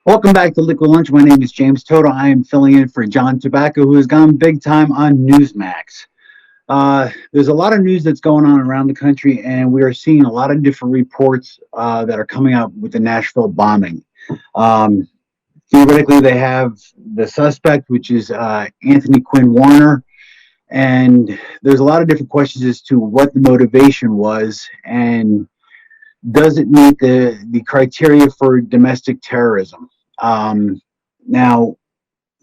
Welcome back to Liquid Lunch. My name is James Toto. I am filling in for John Tobacco, who has gone big time on Newsmax. There's a lot of news that's going on around the country, and we are seeing a lot of different reports that are coming out with the Nashville bombing. Um, Theoretically, they have the suspect, which is Anthony Quinn Warner, and there's a lot of different questions as to what the motivation was and does it meet the criteria for domestic terrorism. Um, Now,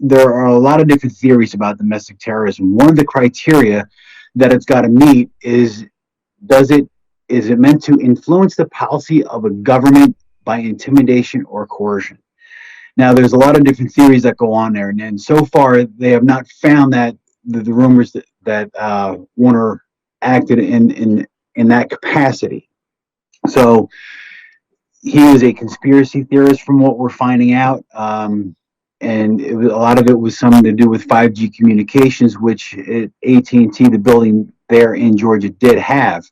there are a lot of different theories about domestic terrorism. One of the criteria that it's got to meet is does it is it meant to influence the policy of a government by intimidation or coercion? Now, there's a lot of different theories that go on there, and so far they have not found that the rumors that Warner acted in that capacity. So he was a conspiracy theorist, from what we're finding out. And a lot of it was something to do with 5G communications, which AT&T, the building there in Georgia, did have.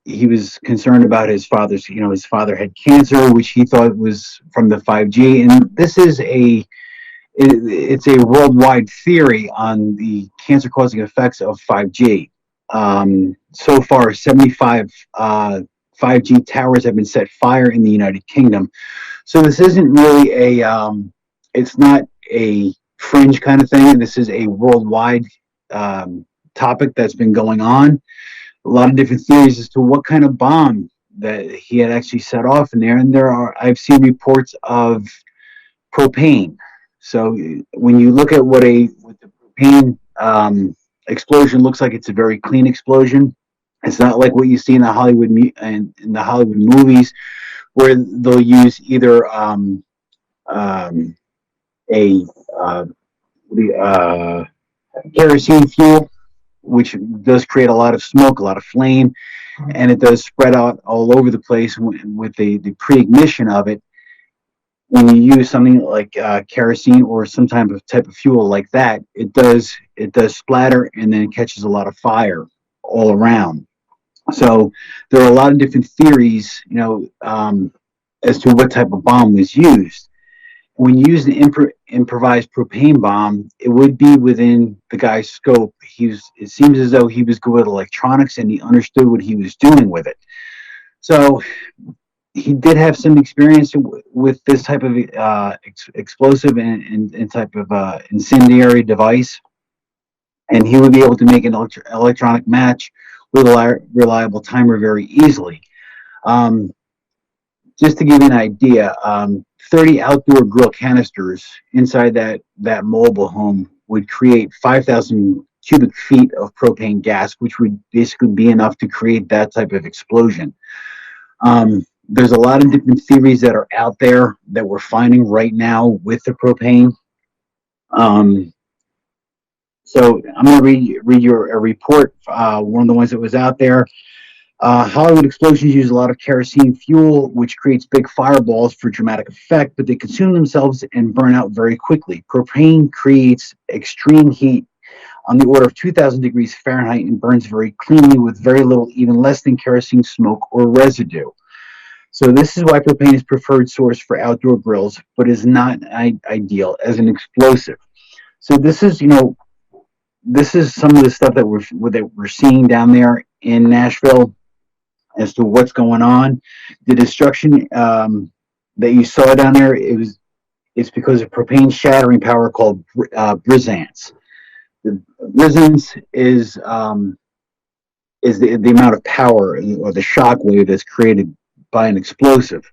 He was concerned about his father's, his father had cancer, which he thought was from the 5G. And this is it's a worldwide theory on the cancer causing effects of 5G. So far, 75 5G towers have been set fire in the United Kingdom. So this isn't really it's not a fringe kind of thing. This is a worldwide topic that's been going on. A lot of different theories as to what kind of bomb that he had actually set off in there. And I've seen reports of propane. So when you look at what the propane explosion looks like, it's a very clean explosion. It's not like what you see in the in the Hollywood movies, where they'll use either a kerosene fuel, which does create a lot of smoke, a lot of flame, and it does spread out all over the place with the pre-ignition of it. When you use something like kerosene or some type of fuel like that, it does splatter and then it catches a lot of fire all around. So there are a lot of different theories, as to what type of bomb was used. When you use an improvised propane bomb, it would be within the guy's scope. It seems as though he was good with electronics and he understood what he was doing with it. So he did have some experience with this type of explosive and type of incendiary device, and he would be able to make an electronic match with a reliable timer very easily. Um, just to give you an idea, 30 outdoor grill canisters inside that mobile home would create 5,000 cubic feet of propane gas, which would basically be enough to create that type of explosion. There's a lot of different theories that are out there that we're finding right now with the propane. Um, so I'm going to read your a report. One of the ones that was out there. Hollywood explosions use a lot of kerosene fuel, which creates big fireballs for dramatic effect, but they consume themselves and burn out very quickly. Propane creates extreme heat on the order of 2,000 degrees Fahrenheit and burns very cleanly with very little, even less than kerosene smoke or residue. So this is why propane is preferred source for outdoor grills, but is not ideal as an explosive. So this is some of the stuff that we're seeing down there in Nashville as to what's going on. The destruction that you saw down there, it's because of propane shattering power called brisance. The brisance is the amount of power or the shock wave that's created by an explosive.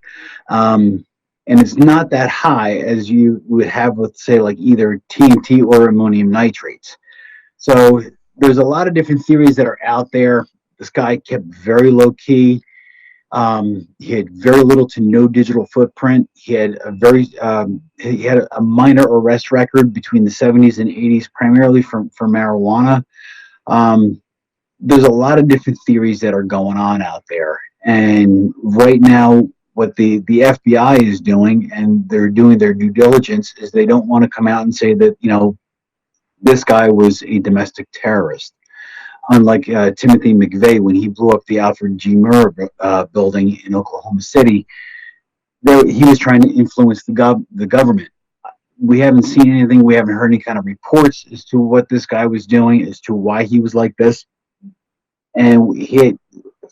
And it's not that high as you would have with, say, like either TNT or ammonium nitrates. So there's a lot of different theories that are out there. This guy kept very low key. He had very little to no digital footprint. He had a minor arrest record between the 70s and 80s, primarily for marijuana. There's a lot of different theories that are going on out there, and right now, what the FBI is doing, and they're doing their due diligence, is they don't want to come out and say that this guy was a domestic terrorist. Unlike Timothy McVeigh, when he blew up the Alfred G. Murrah building in Oklahoma City, he was trying to influence the government. We haven't seen anything. We haven't heard any kind of reports as to what this guy was doing, as to why he was like this. And he,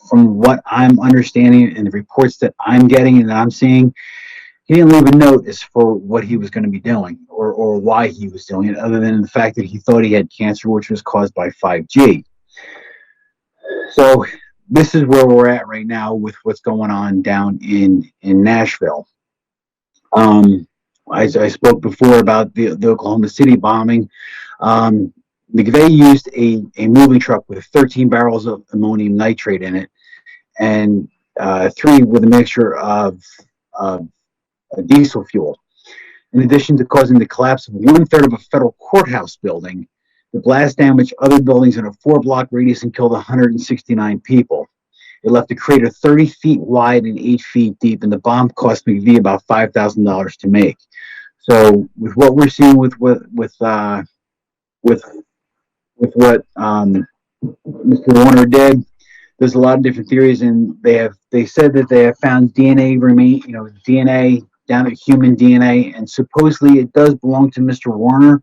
from what I'm understanding and the reports that I'm getting and that I'm seeing, he didn't leave a note as for what he was going to be doing or why he was doing it, other than the fact that he thought he had cancer, which was caused by 5G. So this is where we're at right now with what's going on down in Nashville. Um, I spoke before about the Oklahoma City bombing. Um, they used a moving truck with 13 barrels of ammonium nitrate in it, and three with a mixture of diesel fuel. In addition to causing the collapse of one-third of a federal courthouse building, the blast damaged other buildings in a 4-block radius and killed 169 people. It left a crater 30 feet wide and 8 feet deep, and the bomb cost McVie about $5,000 to make. So, with what we're seeing with what Mr. Warner did, there's a lot of different theories, and they said that they have found DNA DNA down at human DNA, and supposedly it does belong to Mr. Warner.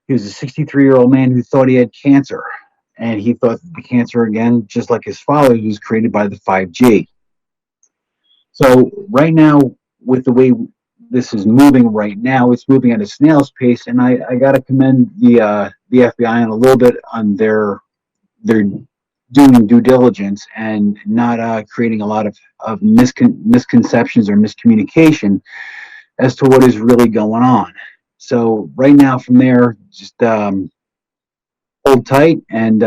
He was a 63-year-old man who thought he had cancer, and he thought the cancer, again, just like his father, was created by the 5G. So right now, with the way this is moving right now, it's moving at a snail's pace, and I got to commend the FBI on a little bit on their doing due diligence and not creating a lot of misconceptions or miscommunication as to what is really going on. So right now, from there, just hold tight, and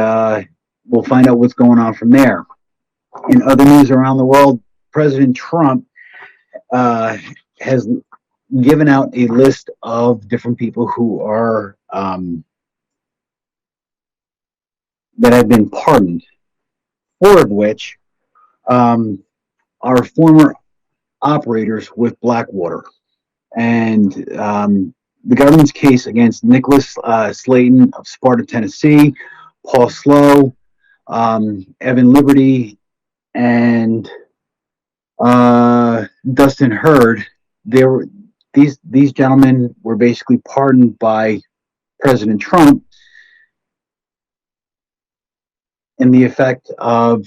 we'll find out what's going on from there. In other news around the world, President Trump has given out a list of different people who are that have been pardoned, 4 of which are former operators with Blackwater. And the government's case against Nicholas Slayton of Sparta, Tennessee, Paul Slow, Evan Liberty, and Dustin Hurd. These gentlemen were basically pardoned by President Trump in the effect of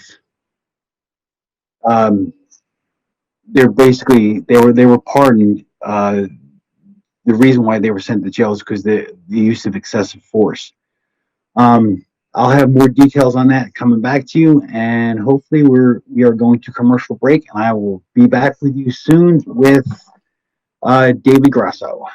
they were pardoned. The reason why they were sent to jail is because the use of excessive force. I'll have more details on that coming back to you, and hopefully we are going to commercial break, and I will be back with you soon with David Grasso.